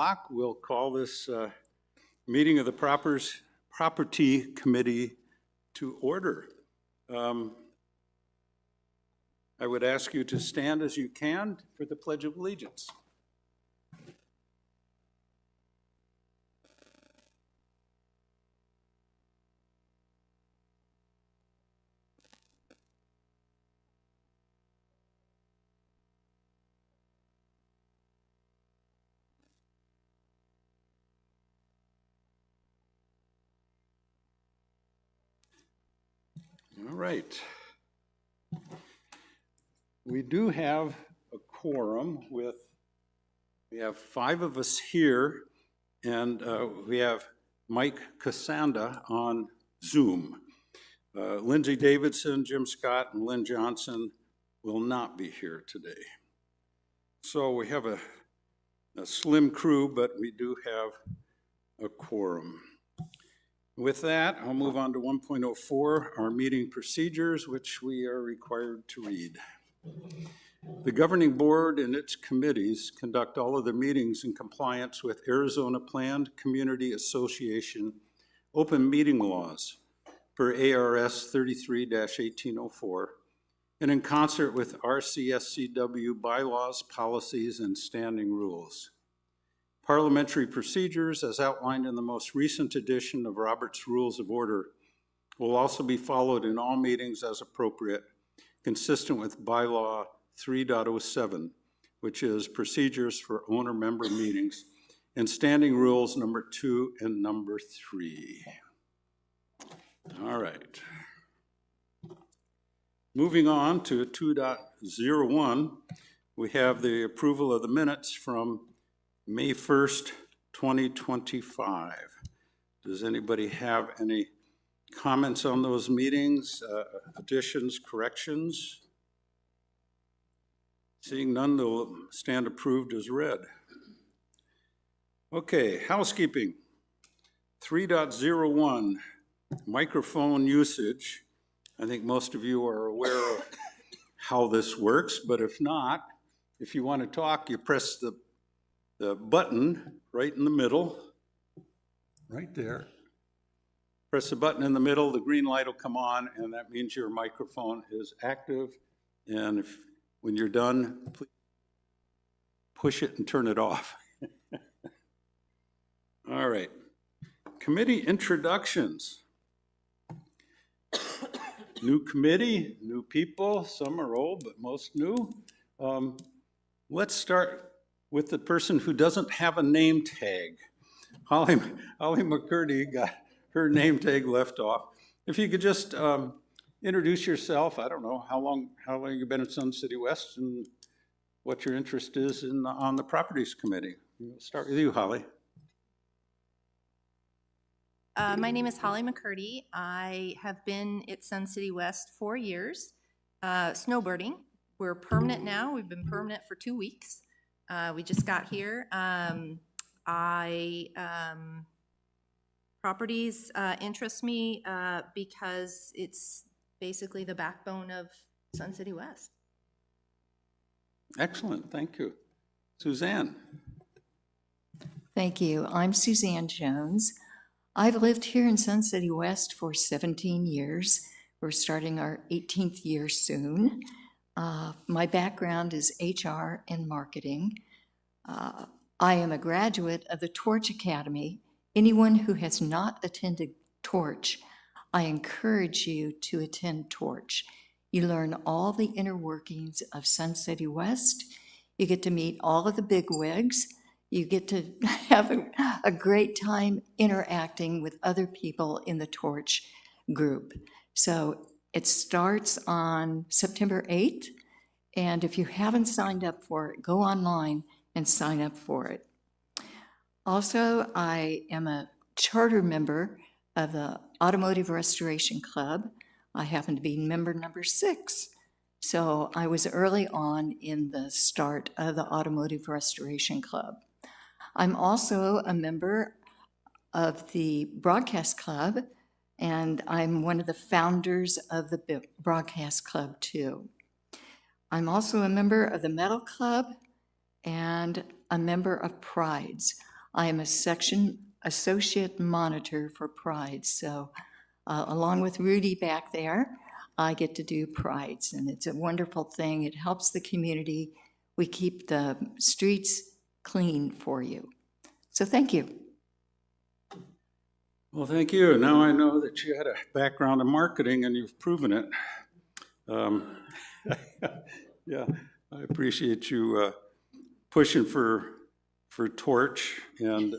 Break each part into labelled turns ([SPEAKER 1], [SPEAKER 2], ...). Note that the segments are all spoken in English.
[SPEAKER 1] o'clock. We'll call this meeting of the Property Committee to order. I would ask you to stand as you can for the Pledge of Allegiance. All right. We do have a quorum we have 5 of us here, and we have Mike Cassanda on Zoom. Lindsay Davidson, Jim Scott, and Lynn Johnson will not be here today. So we have a slim crew, but we do have a quorum. With that, I'll move on to 1.04, our meeting procedures, which we are required to read. The governing board and its committees conduct all of their meetings in compliance with Arizona Planned Community Association open meeting laws per ARS 33-1804 and in concert with RCSCW bylaws, policies, and standing rules. Parliamentary procedures, as outlined in the most recent edition of Robert's Rules of Order, will also be followed in all meetings as appropriate, consistent with Bylaw 3.07, which is Procedures for Owner-Member Meetings, and Standing Rules number 2 and number 3. All right. Moving on to 2.01, we have the approval of the minutes from May 1st, 2025. Does anybody have any comments on those meetings, additions, corrections? Seeing none, they'll stand approved as read. Okay, housekeeping. 3.01, microphone usage. I think most of you are aware of how this works, but if not, if you want to talk, you press the button right in the middle, right there. Press the button in the middle, the green light will come on, and that means your microphone is active. And when you're done, please push it and turn it off. All right. Committee introductions. New committee, new people, some are old, but most new. Let's start with the person who doesn't have a name tag. Holly McCurdy got her name tag left off. If you could just introduce yourself. I don't know how long you've been at Sun City West and what your interest is on the Properties Committee. We'll start with you, Holly.
[SPEAKER 2] My name is Holly McCurdy. I have been at Sun City West 4 years, snowbirding. We're permanent now. We've been permanent for 2 weeks. We just got here. Properties interest me because it's basically the backbone of Sun City West.
[SPEAKER 1] Excellent, thank you. Suzanne.
[SPEAKER 3] Thank you. I'm Suzanne Jones. I've lived here in Sun City West for 17 years. We're starting our 18th year soon. My background is HR and marketing. I am a graduate of the Torch Academy. Anyone who has not attended Torch, I encourage you to attend Torch. You learn all the inner workings of Sun City West. You get to meet all of the bigwigs. You get to have a great time interacting with other people in the Torch group. So it starts on September 8th, and if you haven't signed up for it, go online and sign up for it. Also, I am a charter member of the Automotive Restoration Club. I happen to be member number 6. So I was early on in the start of the Automotive Restoration Club. I'm also a member of the Broadcast Club, and I'm one of the founders of the Broadcast Club too. I'm also a member of the Metal Club and a member of Prides. I am a section associate monitor for Pride. So along with Rudy back there, I get to do Prides, and it's a wonderful thing. It helps the community. We keep the streets clean for you. So thank you.
[SPEAKER 1] Well, thank you. Now I know that you had a background in marketing and you've proven it. Yeah, I appreciate you pushing for Torch, and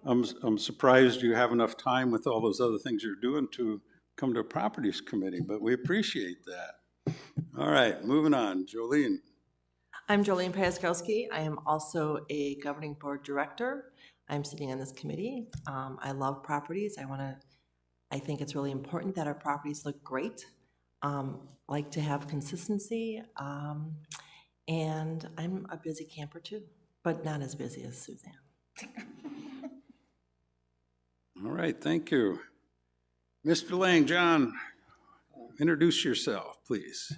[SPEAKER 1] I'm surprised you have enough time with all those other things you're doing to come to a properties committee, but we appreciate that. All right, moving on. Jolene.
[SPEAKER 4] I'm Jolene Paskowski. I am also a governing board director. I'm sitting on this committee. I love properties. I think it's really important that our properties look great. Like to have consistency. And I'm a busy camper too, but not as busy as Suzanne.
[SPEAKER 1] All right, thank you. Mr. Lang, John, introduce yourself, please.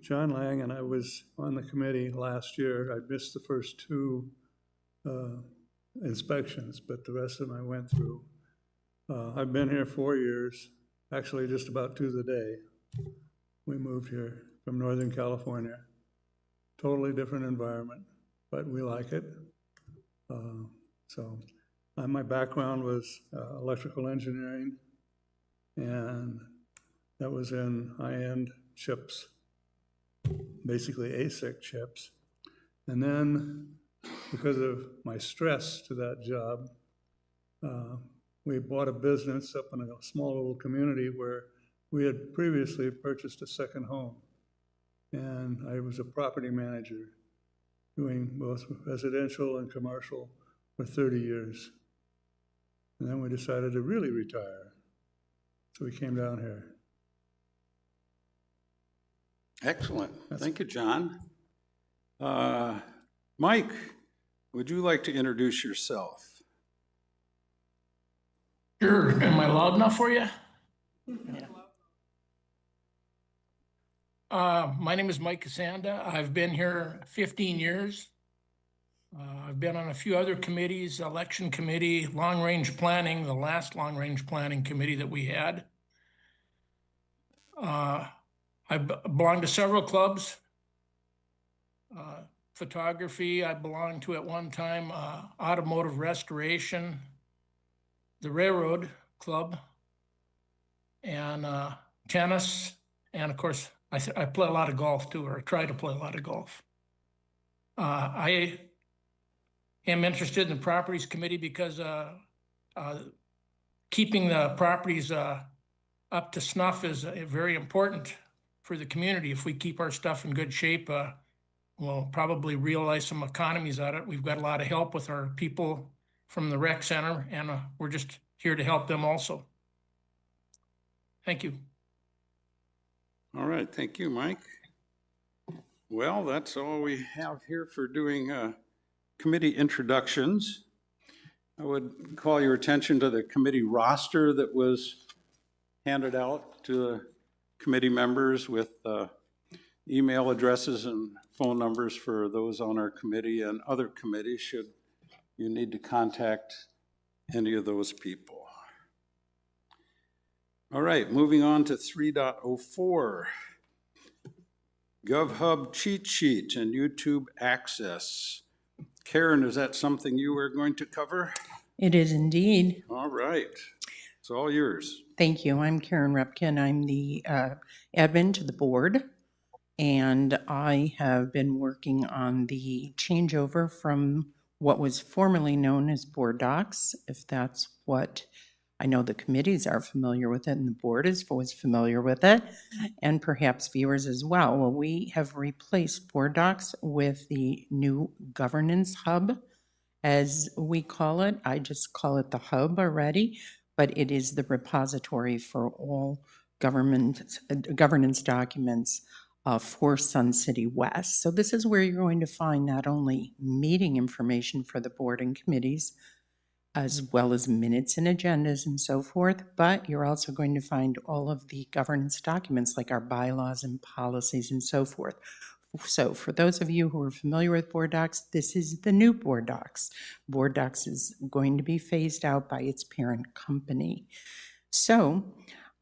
[SPEAKER 5] John Lang, and I was on the committee last year. I missed the first two inspections, but the rest of them I went through. I've been here 4 years, actually just about to the day. We moved here from Northern California. Totally different environment, but we like it. My background was electrical engineering, and that was in high-end chips, basically ASIC chips. And then, because of my stress to that job, we bought a business up in a small little community where we had previously purchased a second home. And I was a property manager doing both residential and commercial for 30 years. And then we decided to really retire. So we came down here.
[SPEAKER 1] Excellent. Thank you, John. Mike, would you like to introduce yourself?
[SPEAKER 6] Sure. Am I loud enough for you? My name is Mike Cassanda. I've been here 15 years. I've been on a few other committees, election committee, long-range planning, the last long-range planning committee that we had. I belong to several clubs. Photography, I belonged to at one time, automotive restoration, the Railroad Club, and tennis, and of course, I play a lot of golf too, or try to play a lot of golf. I am interested in the properties committee because keeping the properties up to snuff is very important for the community. If we keep our stuff in good shape, we'll probably realize some economies out of it. We've got a lot of help with our people from the rec center, and we're just here to help them also. Thank you.
[SPEAKER 1] All right, thank you, Mike. Well, that's all we have here for doing committee introductions. I would call your attention to the committee roster that was handed out to the committee members with email addresses and phone numbers for those on our committee and other committees should you need to contact any of those people. All right, moving on to 3.04, GovHub cheat sheet and YouTube access. Karen, is that something you were going to cover?
[SPEAKER 7] It is indeed.
[SPEAKER 1] All right, it's all yours.
[SPEAKER 7] Thank you. I'm Karen Repkin. I'm the admin to the board, and I have been working on the changeover from what was formerly known as board docs, if that's what I know the committees are familiar with it, and the board was familiar with it, and perhaps viewers as well. Well, we have replaced board docs with the new governance hub, as we call it. I just call it the hub already, but it is the repository for all governance documents for Sun City West. So this is where you're going to find not only meeting information for the board and committees, as well as minutes and agendas and so forth, but you're also going to find all of the governance documents like our bylaws and policies and so forth So for those of you who are familiar with board docs, this is the new board docs. Board docs is going to be phased out by its parent company. So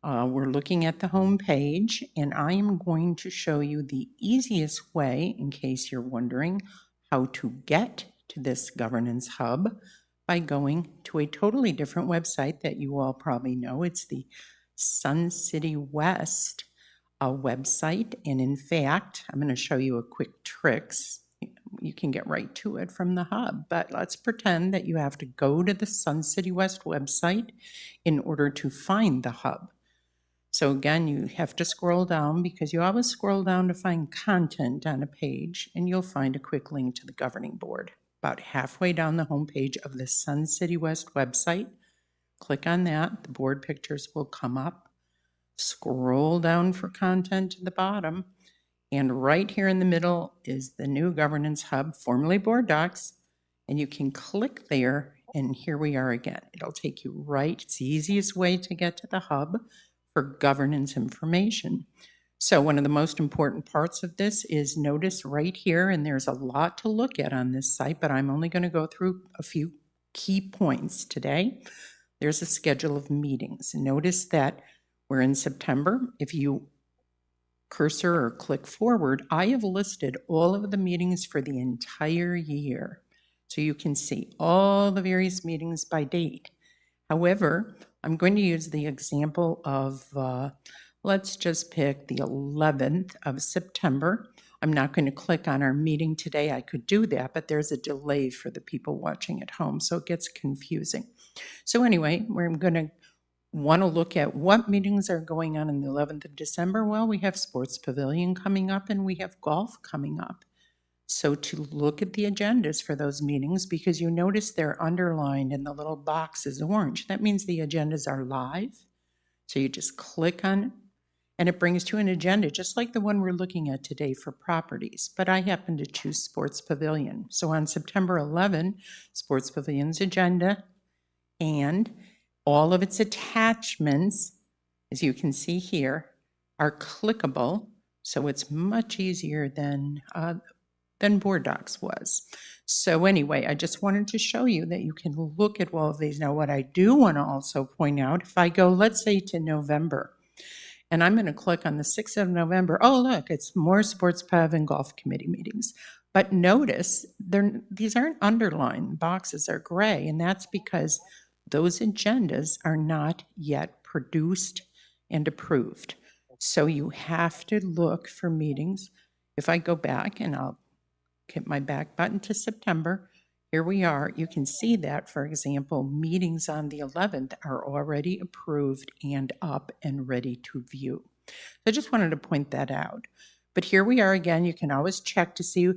[SPEAKER 7] we're looking at the home page, and I am going to show you the easiest way, in case you're wondering, how to get to this governance hub by going to a totally different website that you all probably know. It's the Sun City West website. And in fact, I'm going to show you a quick tricks. You can get right to it from the hub, but let's pretend that you have to go to the Sun City West website in order to find the hub. So again, you have to scroll down, because you always scroll down to find content on a page, and you'll find a quick link to the governing board. About halfway down the homepage of the Sun City West website, click on that, the board pictures will come up. Scroll down for content to the bottom, and right here in the middle is the new governance hub, formerly board docs, and you can click there, and here we are again. It'll take you right, it's the easiest way to get to the hub for governance information. So one of the most important parts of this is, notice right here, and there's a lot to look at on this site, but I'm only going to go through a few key points today. There's a schedule of meetings. Notice that we're in September. If you cursor or click forward, I have listed all of the meetings for the entire year. So you can see all the various meetings by date. However, I'm going to use the example of, let's just pick the 11th of September. I'm not going to click on our meeting today. I could do that, but there's a delay for the people watching at home, so it gets confusing. So anyway, we're going to want to look at what meetings are going on the 11th of December. Well, we have Sports Pavilion coming up, and we have golf coming up. So to look at the agendas for those meetings, because you notice they're underlined and the little box is orange, that means the agendas are live. So you just click on it, and it brings to an agenda, just like the one we're looking at today for properties. But I happen to choose Sports Pavilion. So on September 11, Sports Pavilion's agenda and all of its attachments, as you can see here, are clickable. So it's much easier than board docs was. So anyway, I just wanted to show you that you can look at all of these. Now, what I do want to also point out, if I go, let's say, to November, and I'm going to click on the 6th of November, oh, look, it's more Sports Pav and Golf Committee meetings. But notice, these aren't underlined, boxes are gray, and that's because those agendas are not yet produced and approved. So you have to look for meetings. If I go back, and I'll hit my back button to September, here we are. You can see that, for example, meetings on the 11th are already approved and up and ready to view. So I just wanted to point that out. But here we are again. You can always check to see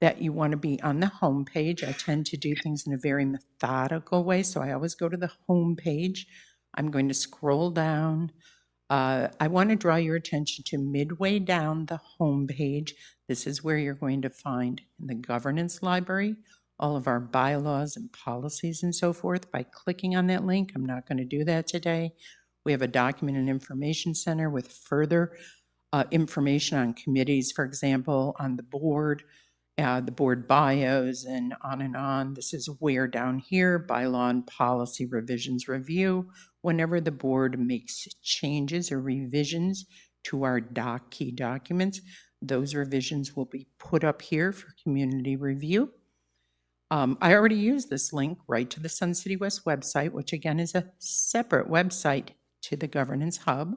[SPEAKER 7] that you want to be on the home page. I tend to do things in a very methodical way, so I always go to the home page. I'm going to scroll down. I want to draw your attention to midway down the home page. This is where you're going to find in the governance library all of our bylaws and policies and so forth. By clicking on that link, I'm not going to do that today. We have a document and information center with further information on committees, for example, on the board bios, and on and on. This is where down here, bylaw and policy revisions review. Whenever the board makes changes or revisions to our key documents, those revisions will be put up here for community review. I already used this link right to the Sun City West website, which again is a separate website to the Governance Hub.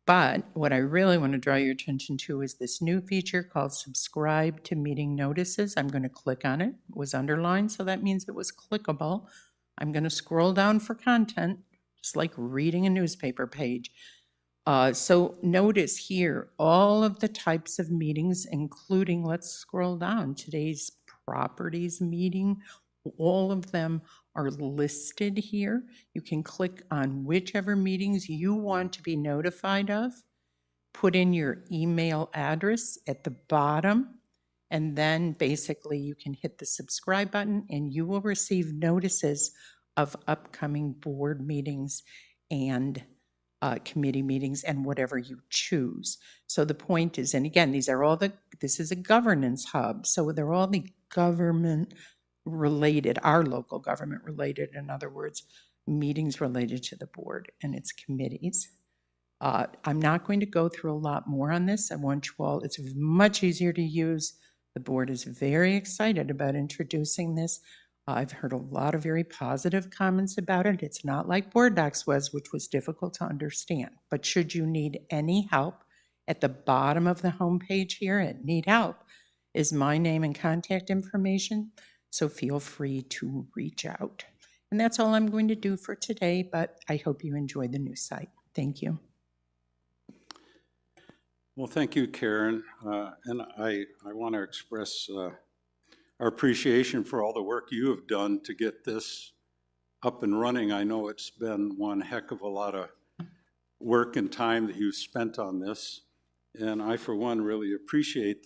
[SPEAKER 7] But what I really want to draw your attention to is this new feature called Subscribe to Meeting Notices. I'm going to click on it. It was underlined, so that means it was clickable. I'm going to scroll down for content, just like reading a newspaper page. So notice here all of the types of meetings, including, let's scroll down, today's properties meeting. All of them are listed here. You can click on whichever meetings you want to be notified of, put in your email address at the bottom, and then basically you can hit the subscribe button and you will receive notices of upcoming board meetings and committee meetings and whatever you choose. So the point is, and again, this is a governance hub, so they're all the government related, our local government related, in other words, meetings related to the board and its committees. I'm not going to go through a lot more on this. I want you all, it's much easier to use. The board is very excited about introducing this. I've heard a lot of very positive comments about it. It's not like Board Docs was, which was difficult to understand. But should you need any help, at the bottom of the homepage here at Need Help is my name and contact information. So feel free to reach out. And that's all I'm going to do for today, but I hope you enjoy the new site. Thank you.
[SPEAKER 1] Well, thank you, Karen. And I want to express our appreciation for all the work you have done to get this up and running. I know it's been one heck of a lot of work and time that you've spent on this. And I, for one, really appreciate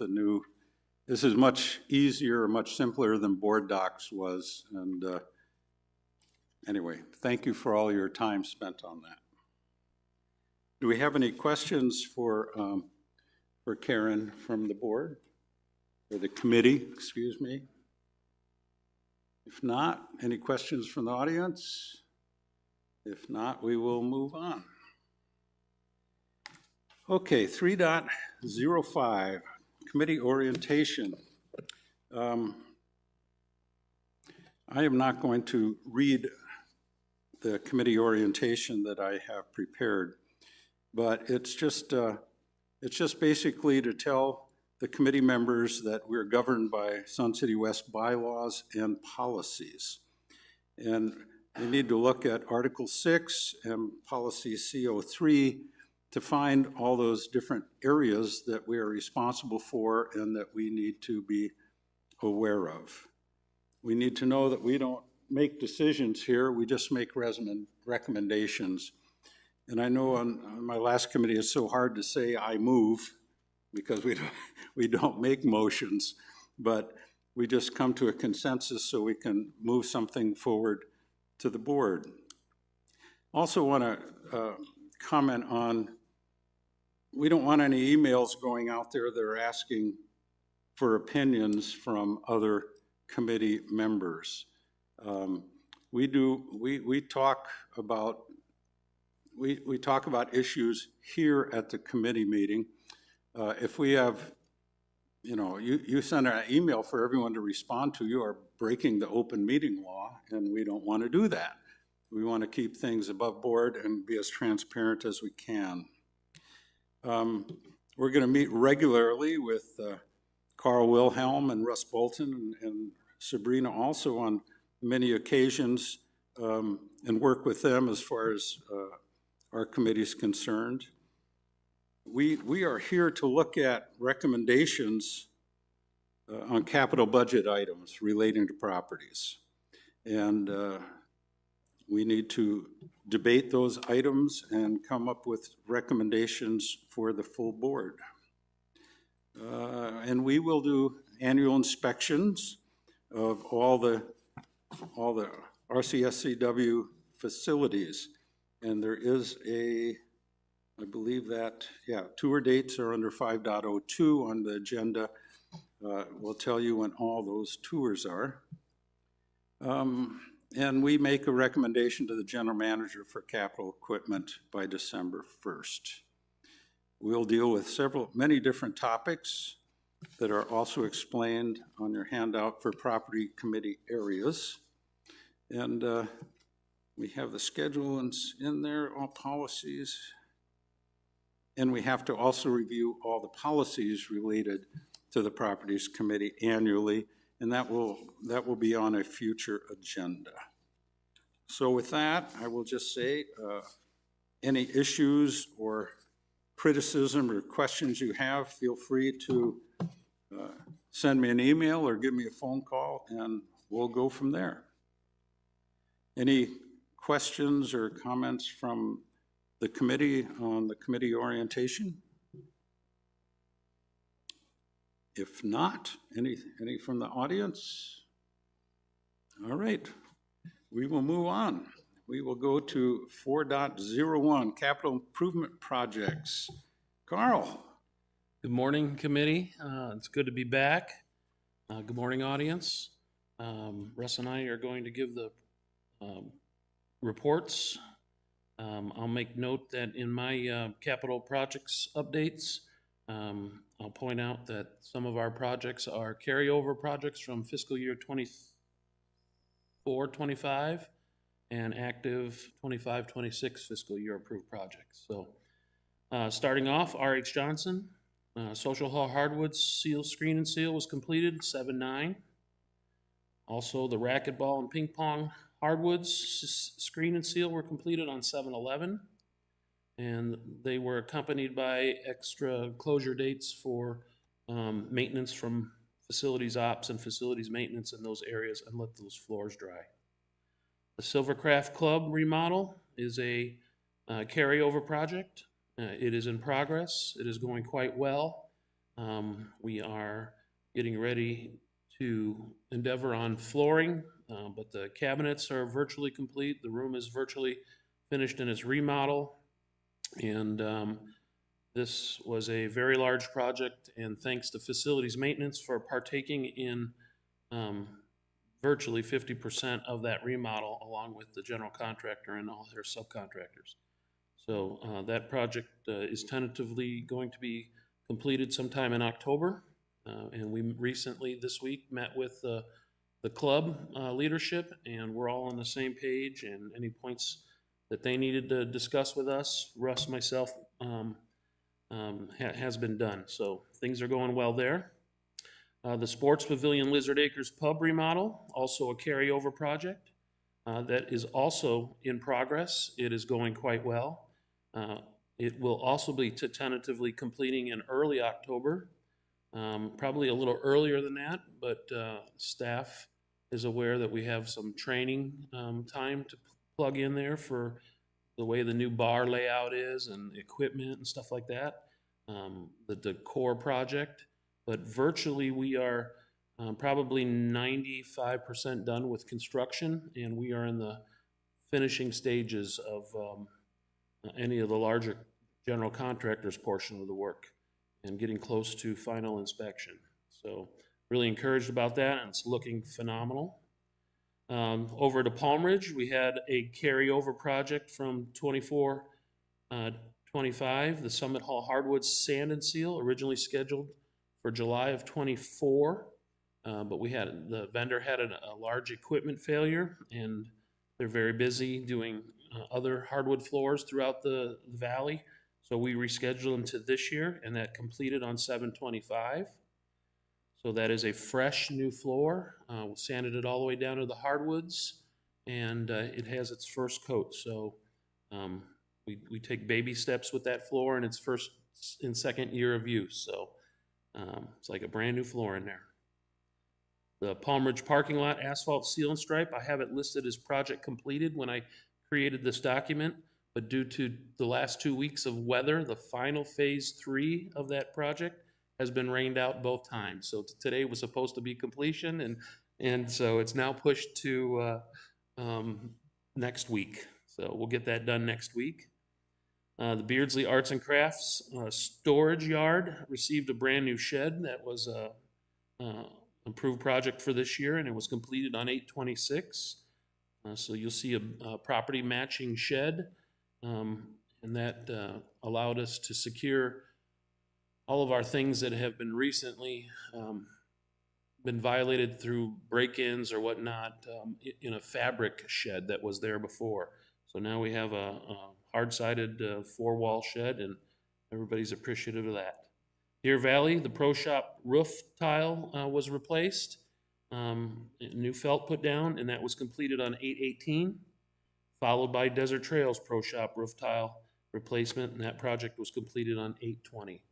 [SPEAKER 1] this is much easier, much simpler than Board Docs was. And anyway, thank you for all your time spent on that. Do we have any questions for Karen from the board? Or the committee, excuse me. If not, any questions from the audience? If not, we will move on. Okay, 3.05, committee orientation. I am not going to read the committee orientation that I have prepared, but it's just basically to tell the committee members that we're governed by Sun City West bylaws and policies. And we need to look at Article 6 and Policy CO3 to find all those different areas that we are responsible for and that we need to be aware of. We need to know that we don't make decisions here, we just make recommendations. And I know on my last committee, it's so hard to say I move, because we don't make motions, but we just come to a consensus so we can move something forward to the board. Also want to comment on, we don't want any emails going out there that are asking for opinions from other committee members. We talk about issues here at the committee meeting. If we have, you send an email for everyone to respond to, you are breaking the open meeting law, and we don't want to do that. We want to keep things above board and be as transparent as we can. We're going to meet regularly with Carl Wilhelm and Russ Bolton and Sabrina also on many occasions, and work with them as far as our committee is concerned. We are here to look at recommendations on capital budget items relating to properties. And we need to debate those items and come up with recommendations for the full board. And we will do annual inspections of all the RCSCW facilities. And there is I believe that, tour dates are under 5.02 on the agenda. We'll tell you when all those tours are. And we make a recommendation to the general manager for capital equipment by December 1st. We'll deal with many different topics that are also explained on your handout for property committee areas. And we have the schedule in there, all policies. And we have to also review all the policies related to the Properties Committee annually, and that will be on a future agenda. So with that, I will just say, any issues or criticism or questions you have, feel free to send me an email or give me a phone call, and we'll go from there. Any questions or comments from the committee on the committee orientation? If not, any from the audience? All right, we will move on. we will go to 4.01, capital improvement projects. Carl?
[SPEAKER 8] Good morning, committee. It's good to be back. Good morning, audience. Russ and I are going to give the reports. I'll make note that in my capital projects updates, I'll point out that some of our projects are carryover projects from fiscal year 24-25 and active 25-26 fiscal year approved projects. So starting off, R.H. Johnson, Social Hall Hardwoods screen and seal was completed 7/9. Also, the racquetball and ping pong hardwoods screen and seal were completed on 7/11. And they were accompanied by extra closure dates for maintenance from facilities ops and facilities maintenance in those areas and let those floors dry. The Silvercraft Club remodel is a carryover project. It is in progress. It is going quite well. We are getting ready to endeavor on flooring, but the cabinets are virtually complete. The room is virtually finished in its remodel. And this was a very large project, and thanks to facilities maintenance for partaking in virtually 50% of that remodel, along with the general contractor and all their subcontractors. So that project is tentatively going to be completed sometime in October. And we recently, this week, met with the club leadership, and we're all on the same page, and any points that they needed to discuss with us, Russ, myself, has been done. So things are going well there. The Sports Pavilion Lizard Acres Pub remodel, also a carryover project that is also in progress. It is going quite well. It will also be tentatively completing in early October, probably a little earlier than that, but staff is aware that we have some training time to plug in there for the way the new bar layout is and equipment and stuff like that, the decor project. But virtually we are probably 95% done with construction, and we are in the finishing stages of any of the larger general contractors portion of the work and getting close to final inspection. So really encouraged about that, and it's looking phenomenal. Over to Palm Ridge, we had a carryover project from 24-25, the Summit Hall Hardwoods Sand and Seal, originally scheduled for July of 24, but the vendor had a large equipment failure, and they're very busy doing other hardwood floors throughout the valley. So we rescheduled them to this year, and that completed on 7/25. So that is a fresh new floor. We sanded it all the way down to the hardwoods, and it has its first coat. So we take baby steps with that floor in its first and second year of use. So it's like a brand new floor in there. The Palm Ridge parking lot asphalt seal and stripe, I have it listed as project completed when I created this document, but due to the last 2 weeks of weather, the final phase 3 of that project has been rained out both times. So today was supposed to be completion, and so it's now pushed to next week. So we'll get that done next week. The Beardsley Arts and Crafts storage yard received a brand new shed that was a approved project for this year, and it was completed on 8/26. So you'll see a property matching shed, and that allowed us to secure all of our things that have been recently been violated through break-ins or whatnot in a fabric shed that was there before. So now we have a hard-sided 4-wall shed, and everybody's appreciative of that. Deer Valley, the Pro Shop roof tile was replaced, new felt put down, and that was completed on 8/18, followed by Desert Trails Pro Shop roof tile replacement, and that project was completed on 8/20.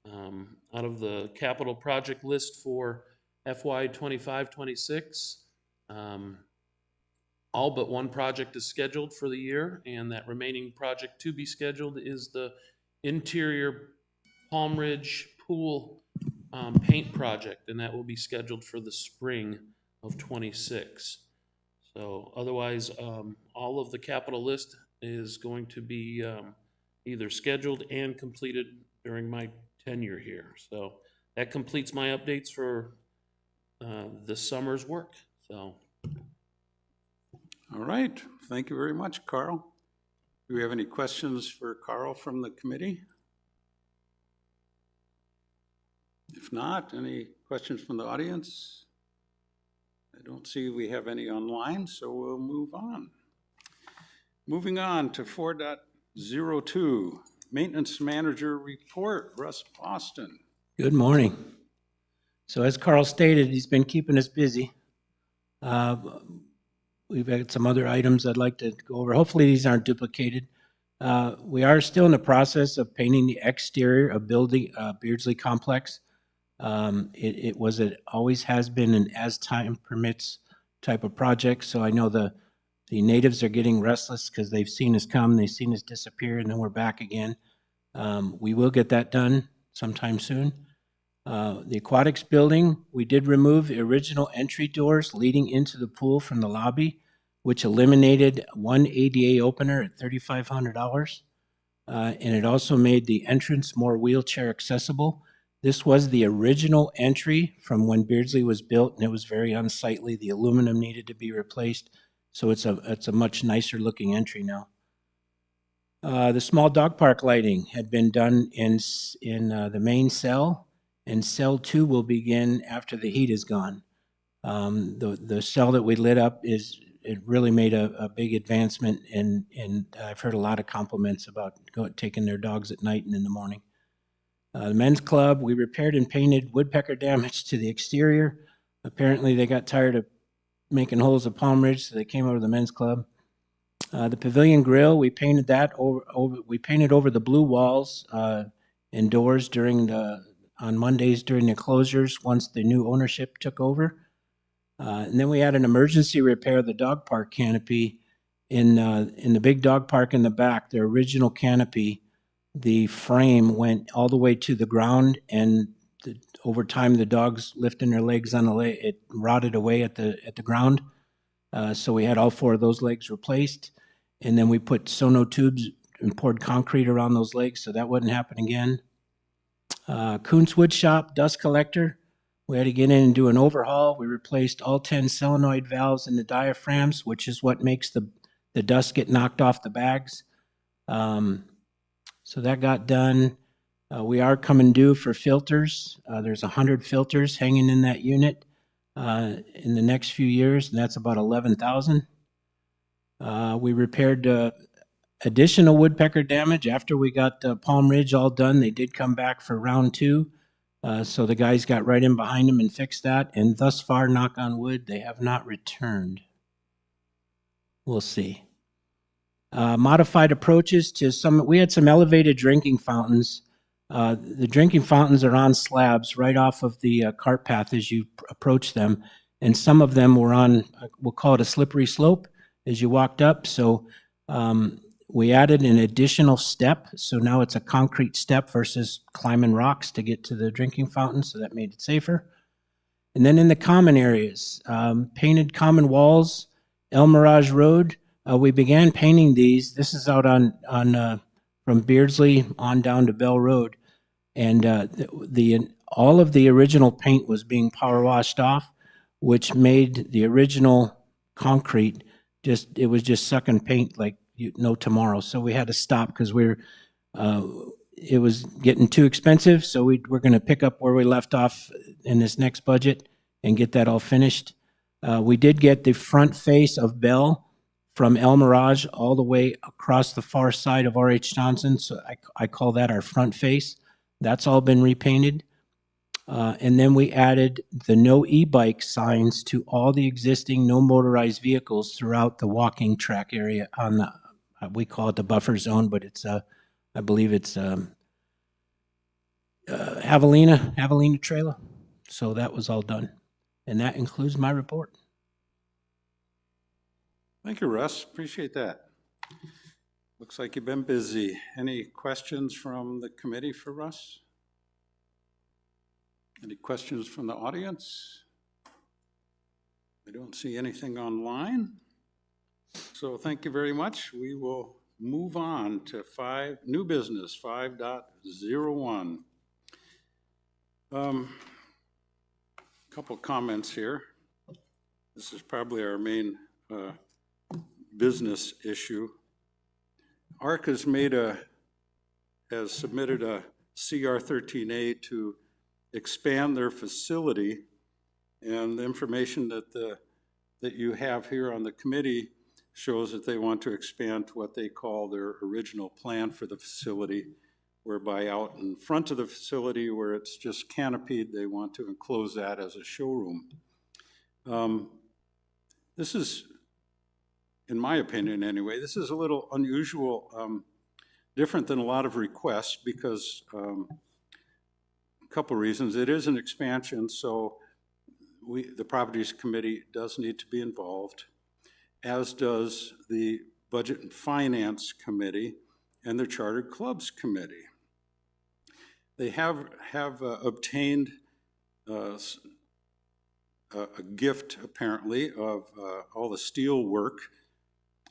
[SPEAKER 8] Out of the capital project list for FY 25-26, all but one project is scheduled for the year, and that remaining project to be scheduled is the interior Palm Ridge pool paint project, and that will be scheduled for the spring of 26. So otherwise, all of the capital list is going to be either scheduled and completed during my tenure here. So that completes my updates for the summer's work. So
[SPEAKER 1] All right, thank you very much, Carl. Do we have any questions for Carl from the committee? If not, any questions from the audience? I don't see we have any online, so we'll move on. Moving on to 4.02, Maintenance Manager Report, Russ Boston.
[SPEAKER 9] Good morning. So as Carl stated, he's been keeping us busy. We've had some other items I'd like to go over. Hopefully these aren't duplicated. We are still in the process of painting the exterior of building Beardsley Complex. It always has been an as time permits type of project. So I know the natives are getting restless because they've seen us come, they've seen us disappear, and then we're back again. We will get that done sometime soon. The aquatics building, we did remove the original entry doors leading into the pool from the lobby, which eliminated one ADA opener at $3,500. And it also made the entrance more wheelchair accessible. This was the original entry from when Beardsley was built, and it was very unsightly. The aluminum needed to be replaced, so it's a much nicer looking entry now. The small dog park lighting had been done in the main cell, and cell 2 will begin after the heat is gone. The cell that we lit up it really made a big advancement, and I've heard a lot of compliments about taking their dogs at night and in the morning. The men's club, we repaired and painted woodpecker damage to the exterior. Apparently they got tired of making holes at Palm Ridge, so they came over to the men's club. The pavilion grill, we painted that we painted over the blue walls and doors on Mondays during the closures once the new ownership took over. And then we had an emergency repair of the dog park canopy in the big dog park in the back. The original canopy, the frame went all the way to the ground, and over time the dogs lifting their legs on it rotted away at the ground. So we had all 4 of those legs replaced, and then we put sono tubes and poured concrete around those legs so that wouldn't happen again. Kuntz Wood Shop dust collector, we had to get in and do an overhaul. We replaced all 10 solenoid valves in the diaphragms, which is what makes the dust get knocked off the bags. So that got done. We are coming due for filters. There's 100 filters hanging in that unit in the next few years, and that's about $11,000. We repaired additional woodpecker damage after we got Palm Ridge all done. They did come back for round 2. So the guys got right in behind them and fixed that. And thus far, knock on wood, they have not returned. We'll see. Modified approaches to we had some elevated drinking fountains. The drinking fountains are on slabs right off of the cart path as you approach them. And some of them were on, we'll call it a slippery slope as you walked up. So we added an additional step. So now it's a concrete step versus climbing rocks to get to the drinking fountain. So that made it safer. And then in the common areas, painted common walls, El Mirage Road. We began painting these. This is out from Beardsley on down to Bell Road. And all of the original paint was being power washed off, which made the original concrete it was just sucking paint like no tomorrow. So we had to stop because it was getting too expensive. So we're going to pick up where we left off in this next budget and get that all finished. We did get the front face of Bell from El Mirage all the way across the far side of R.H. Johnson. So I call that our front face. That's all been repainted. And then we added the no e-bike signs to all the existing no motorized vehicles throughout the walking track area on we call it the buffer zone, but it's, I believe it's Javelina trailer. So that was all done. And that includes my report.
[SPEAKER 1] Thank you, Russ. Appreciate that. Looks like you've been busy. Any questions from the committee for Russ? Any questions from the audience? I don't see anything online. So thank you very much. We will move on to new business, 5.01. Couple comments here. This is probably our main business issue. ARC has submitted a CR 13A to expand their facility, and the information that you have here on the committee shows that they want to expand to what they call their original plan for the facility, whereby out in front of the facility where it's just canopied, they want to enclose that as a showroom. This is, in my opinion anyway, this is a little unusual, different than a lot of requests because a couple reasons. It is an expansion, so the Properties Committee does need to be involved, as does the Budget and Finance Committee and the Chartered Clubs Committee. They have obtained a gift, apparently, of all the steel work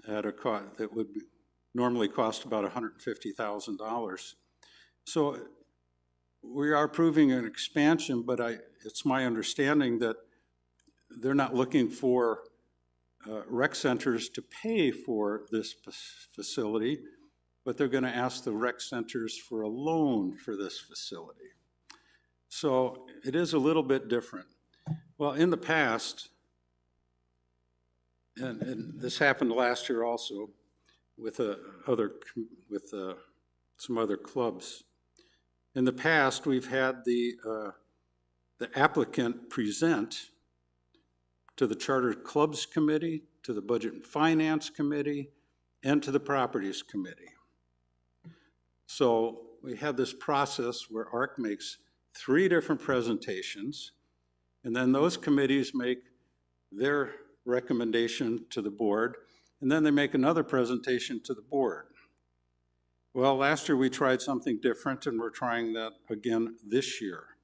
[SPEAKER 1] at a cost that would normally cost about $150,000. So we are approving an expansion, but it's my understanding that they're not looking for rec centers to pay for this facility, but they're going to ask the rec centers for a loan for this facility. So it is a little bit different. Well, in the past, and this happened last year also with some other clubs. In the past, we've had the applicant present to the Charter Clubs Committee, to the Budget and Finance Committee, and to the Properties Committee. So we had this process where ARC makes 3 different presentations, and then those committees make their recommendation to the board, and then they make another presentation to the board. Well, last year we tried something different, and we're trying that again this year.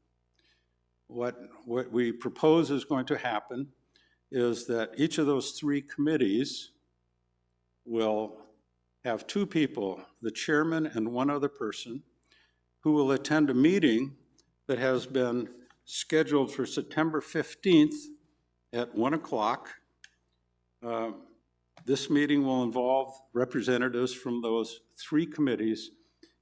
[SPEAKER 1] What we propose is going to happen is that each of those 3 committees will have 2 people, the chairman and 1 other person, who will attend a meeting that has been scheduled for September 15th at 1 o'clock. This meeting will involve representatives from those 3 committees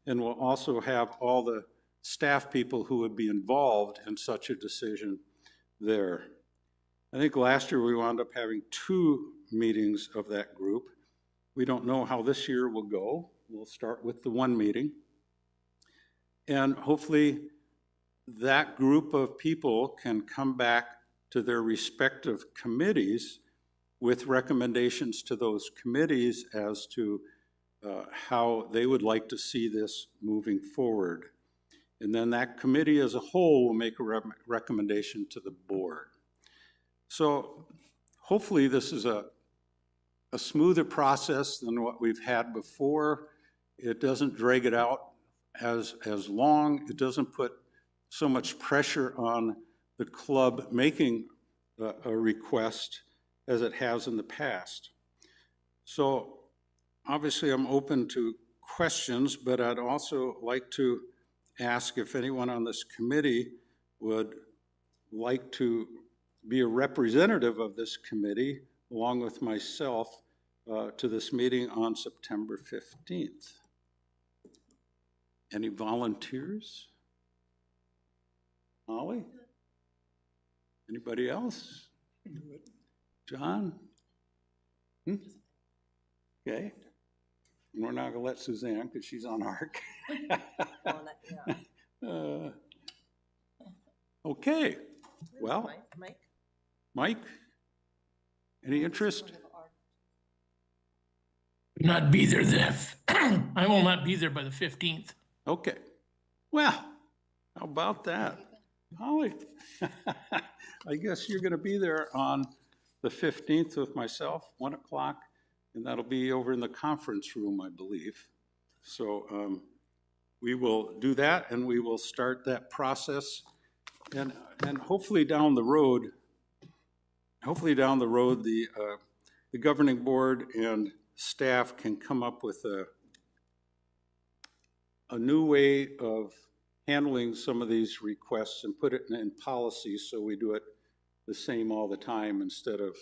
[SPEAKER 1] and will also have all the staff people who would be involved in such a decision there. I think last year we wound up having 2 meetings of that group. We don't know how this year will go. We'll start with the 1 meeting. And hopefully that group of people can come back to their respective committees with recommendations to those committees as to how they would like to see this moving forward. And then that committee as a whole will make a recommendation to the board. So hopefully this is a smoother process than what we've had before. It doesn't drag it out as long. It doesn't put so much pressure on the club making a request as it has in the past. So obviously I'm open to questions, but I'd also like to ask if anyone on this committee would like to be a representative of this committee along with myself to this meeting on September 15th. Any volunteers? Holly? Anybody else? John? Okay. And we're not going to let Suzanne because she's on ARC. Okay. Well, Mike? Any interest?
[SPEAKER 6] Not be there I will not be there by the 15th.
[SPEAKER 1] Okay. Well, how about that? Holly, I guess you're going to be there on the 15th with myself, 1 o'clock, and that'll be over in the conference room, I believe. So we will do that, and we will start that process. And hopefully down the road, the the governing board and staff can come up with a new way of handling some of these requests and put it in policy so we do it the same all the time instead of,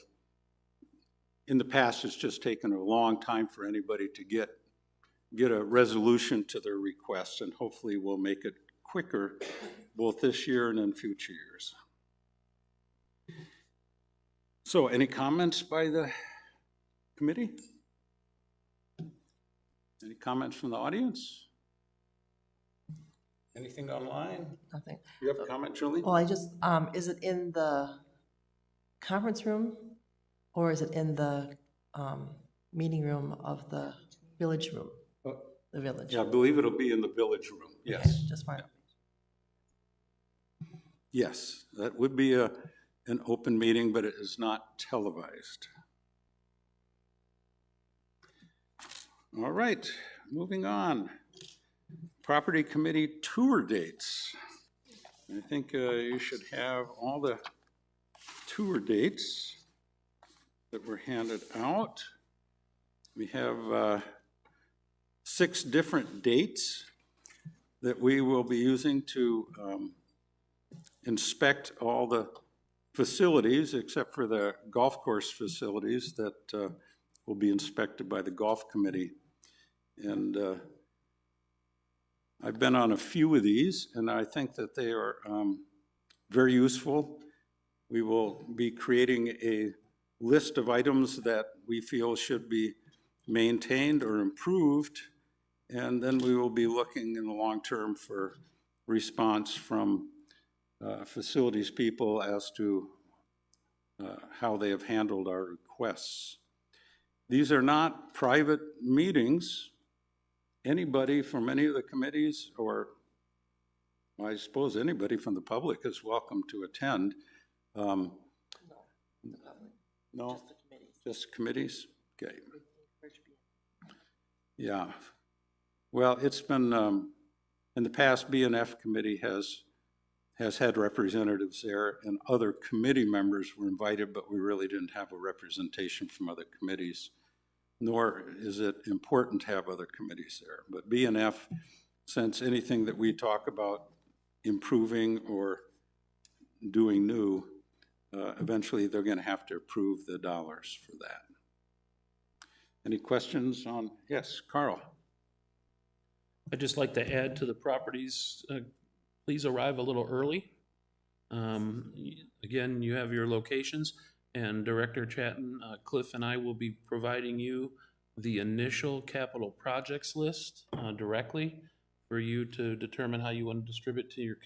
[SPEAKER 1] in the past, it's just taken a long time for anybody to get a resolution to their requests, and hopefully we'll make it quicker both this year and in future years. So any comments by the committee? Any comments from the audience? Anything online?
[SPEAKER 4] Nothing.
[SPEAKER 1] You have a comment, Julie?
[SPEAKER 4] Well, I just, is it in the conference room or is it in the meeting room of the village room? The village?
[SPEAKER 1] Yeah, I believe it'll be in the village room,
[SPEAKER 4] Okay,
[SPEAKER 1] yes.
[SPEAKER 4] just fine.
[SPEAKER 1] Yes, that would be an open meeting, but it is not televised. All right, moving on. Property committee tour dates. I think you should have all the tour dates that were handed out. We have 6 different dates that we will be using to inspect all the facilities except for the golf course facilities that will be inspected by the golf committee. And I've been on a few of these, and I think that they are very useful. We will be creating a list of items that we feel should be maintained or improved, and then we will be looking in the long term for response from facilities people as to how they have handled our requests. These are not private meetings. Anybody from any of the committees, or I suppose anybody from the public, is welcome to attend. No? Just committees? Okay. Yeah. Well, it's been, in the past, B&F committee has had representatives there, and other committee members were invited, but we really didn't have a representation from other committees, nor is it important to have other committees there. But B&F, since anything that we talk about improving or doing new, eventually they're going to have to approve the dollars for that. Any questions on, yes, Carl?
[SPEAKER 8] I'd just like to add to the properties, please arrive a little early. Again, you have your locations, and Director Chatton, Cliff and I will be providing you the initial capital projects list directly for you to determine how you want to distribute to your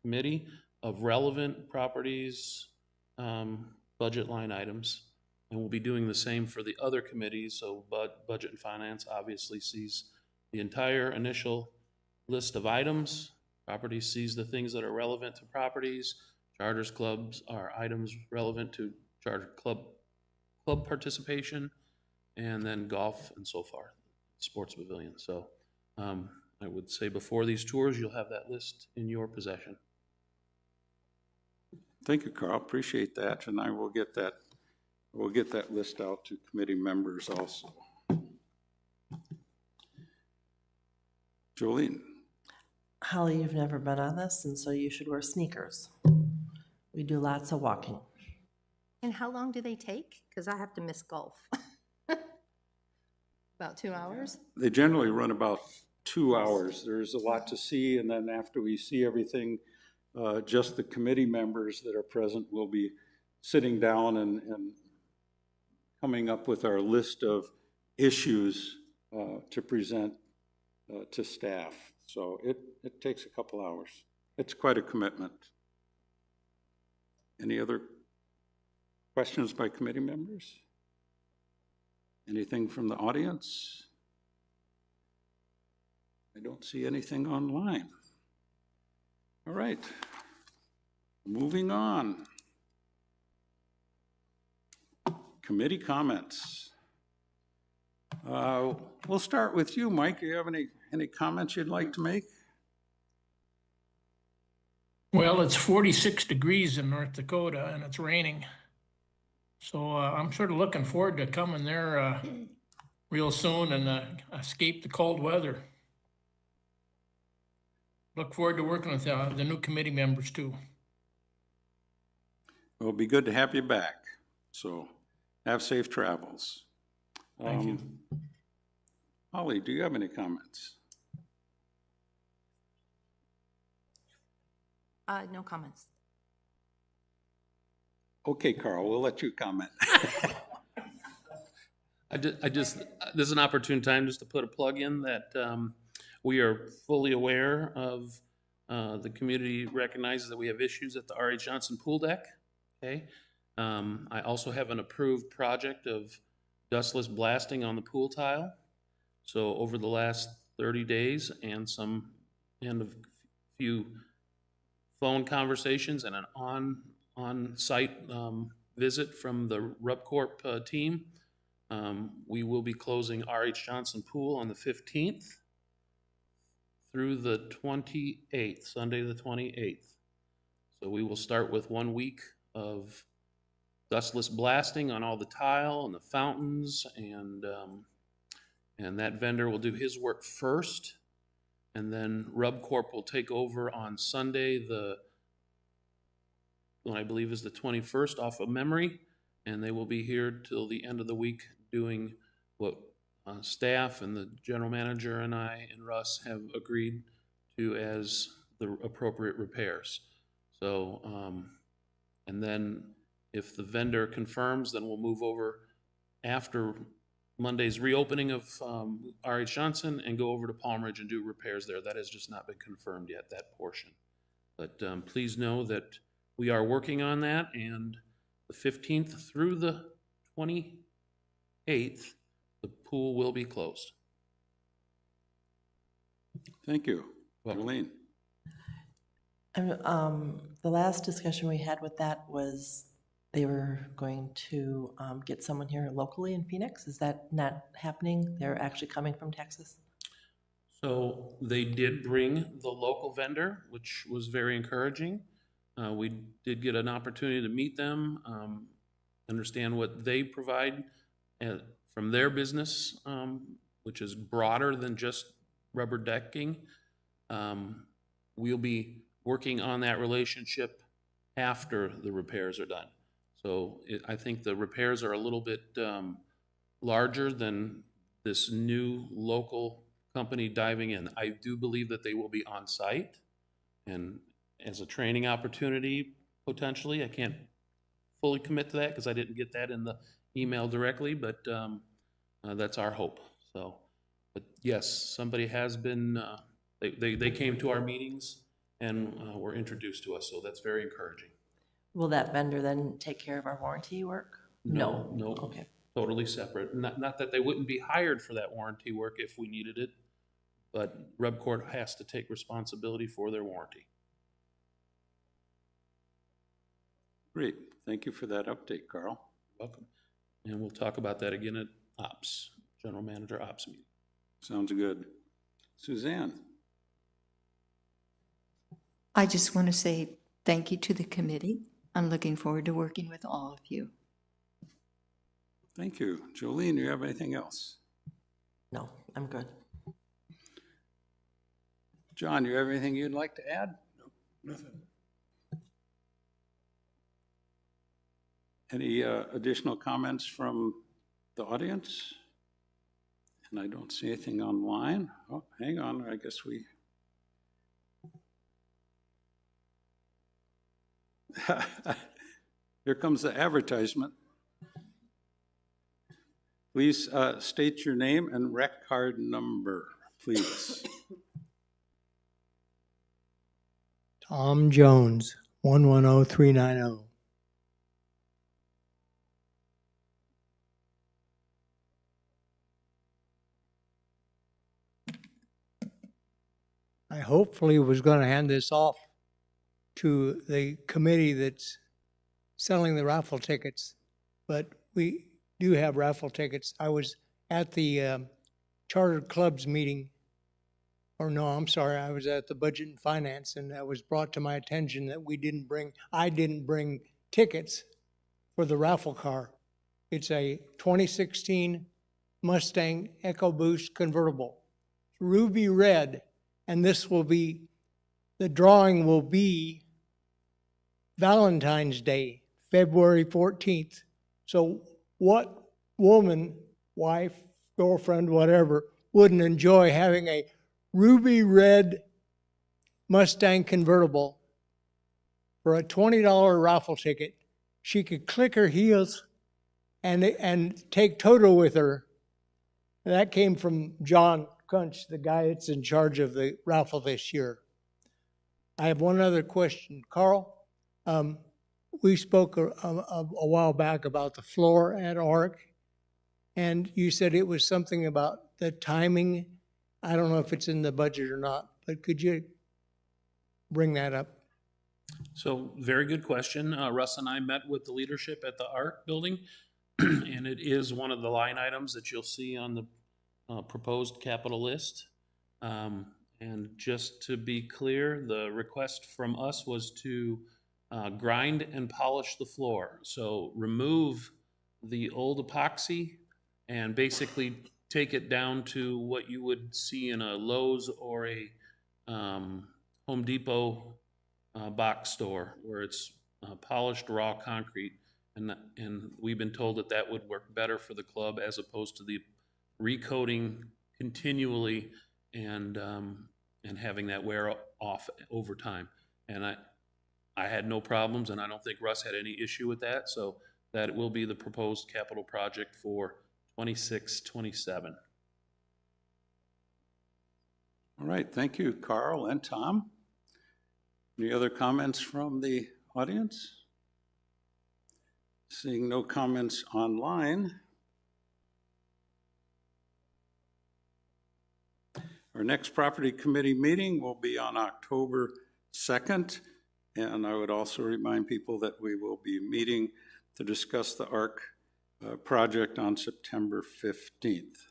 [SPEAKER 8] committee of relevant properties, budget line items. And we'll be doing the same for the other committees, so Budget and Finance obviously sees the entire initial list of items. Property sees the things that are relevant to properties. Charters clubs are items relevant to charter club participation, and then golf and so far, sports pavilion. So I would say before these tours, you'll have that list in your possession.
[SPEAKER 1] Thank you, Carl. Appreciate that, and I will get that. We'll get that list out to committee members also. Jolene.
[SPEAKER 4] Holly, you've never been on this, and so you should wear sneakers. We do lots of walking.
[SPEAKER 2] And how long do they take? Because I have to miss golf. About 2 hours?
[SPEAKER 1] They generally run about 2 hours. There's a lot to see, and then after we see everything, just the committee members that are present will be sitting down and coming up with our list of issues to present to staff. So it takes a couple hours. It's quite a commitment. Any other questions by committee members? Anything from the audience? I don't see anything online. All right, moving on. Committee comments. We'll start with you, Mike. Do you have any comments you'd like to make?
[SPEAKER 6] Well, it's 46 degrees in North Dakota and it's raining. So I'm sort of looking forward to coming there real soon and escape the cold weather. Look forward to working with the new committee members too.
[SPEAKER 1] It'll be good to have you back. So have safe travels.
[SPEAKER 6] Thank you.
[SPEAKER 1] Holly, do you have any comments?
[SPEAKER 2] No comments.
[SPEAKER 1] Okay, Carl, we'll let you comment.
[SPEAKER 8] this is an opportune time just to put a plug in that we are fully aware of the community recognizes that we have issues at the R.H. Johnson pool deck. Okay. I also have an approved project of dustless blasting on the pool tile. So over the last 30 days and a few phone conversations and an on-site visit from the RubCorp team, we will be closing R.H. Johnson Pool on the 15th through the 28th, Sunday the 28th. So we will start with 1 week of dustless blasting on all the tile and the fountains, and that vendor will do his work first, and then RubCorp will take over on Sunday, I believe is the 21st off of memory, and they will be here till the end of the week doing what staff and the general manager and I and Russ have agreed to as the appropriate repairs. So, and then if the vendor confirms, then we'll move over after Monday's reopening of R.H. Johnson and go over to Palm Ridge and do repairs there. That has just not been confirmed yet, that portion. But please know that we are working on that, and the 15th through the 28th, the pool will be closed.
[SPEAKER 1] Thank you.
[SPEAKER 8] Welcome.
[SPEAKER 1] Marlene.
[SPEAKER 4] The last discussion we had with that was they were going to get someone here locally in Phoenix. Is that not happening? They're actually coming from Texas?
[SPEAKER 8] So they did bring the local vendor, which was very encouraging. We did get an opportunity to meet them, understand what they provide from their business, which is broader than just rubber decking. We'll be working on that relationship after the repairs are done. So I think the repairs are a little bit larger than this new local company diving in. I do believe that they will be on site and as a training opportunity, potentially. I can't fully commit to that because I didn't get that in the email directly, but that's our hope. So, but yes, somebody has been, they came to our meetings and were introduced to us, so that's very encouraging.
[SPEAKER 4] Will that vendor then take care of our warranty work?
[SPEAKER 8] No.
[SPEAKER 4] Okay.
[SPEAKER 8] Totally separate. Not that they wouldn't be hired for that warranty work if we needed it, but RubCorp has to take responsibility for their warranty.
[SPEAKER 1] Great. Thank you for that update, Carl.
[SPEAKER 8] Welcome. And we'll talk about that again at Ops, General Manager Ops meeting.
[SPEAKER 1] Sounds good. Suzanne.
[SPEAKER 3] I just want to say thank you to the committee. I'm looking forward to working with all of you.
[SPEAKER 1] Thank you. Jolene, do you have anything else?
[SPEAKER 4] No, I'm good.
[SPEAKER 1] John, do you have anything you'd like to add?
[SPEAKER 5] No, nothing.
[SPEAKER 1] Any additional comments from the audience? And I don't see anything online. Oh, hang on, I guess we... Here comes the advertisement. Please state your name and rec card number, please.
[SPEAKER 10] Tom Jones, 110390. I hopefully was going to hand this off to the committee that's selling the raffle tickets, but we do have raffle tickets. I was at the Chartered Clubs meeting, or no, I'm sorry, I was at the Budget and Finance, and that was brought to my attention that I didn't bring tickets for the raffle car. It's a 2016 Mustang EcoBoost convertible, ruby red, and the drawing will be Valentine's Day, February 14th. So what woman, wife, girlfriend, whatever, wouldn't enjoy having a ruby red Mustang convertible for a $20 raffle ticket? She could click her heels and take Toto with her. And that came from John Kunch, the guy that's in charge of the raffle this year. I have one other question. Carl, we spoke a while back about the floor at ARC, and you said it was something about the timing. I don't know if it's in the budget or not, but could you bring that up?
[SPEAKER 8] So, very good question. Russ and I met with the leadership at the ARC building, and it is one of the line items that you'll see on the proposed capital list. And just to be clear, the request from us was to grind and polish the floor. So remove the old epoxy and basically take it down to what you would see in a Lowe's or a Home Depot box store, where it's polished raw concrete. And we've been told that that would work better for the club as opposed to the recoating continually and having that wear off over time. And I had no problems, and I don't think Russ had any issue with that. So that will be the proposed capital project for 26-27.
[SPEAKER 1] All right, thank you, Carl and Tom. Any other comments from the audience? Seeing no comments online. Our next property committee meeting will be on October 2nd. And I would also remind people that we will be meeting to discuss the ARC project on September 15th.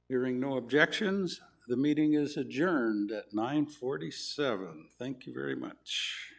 [SPEAKER 1] Hearing no objections, the meeting is adjourned at 9:47. Thank you very much.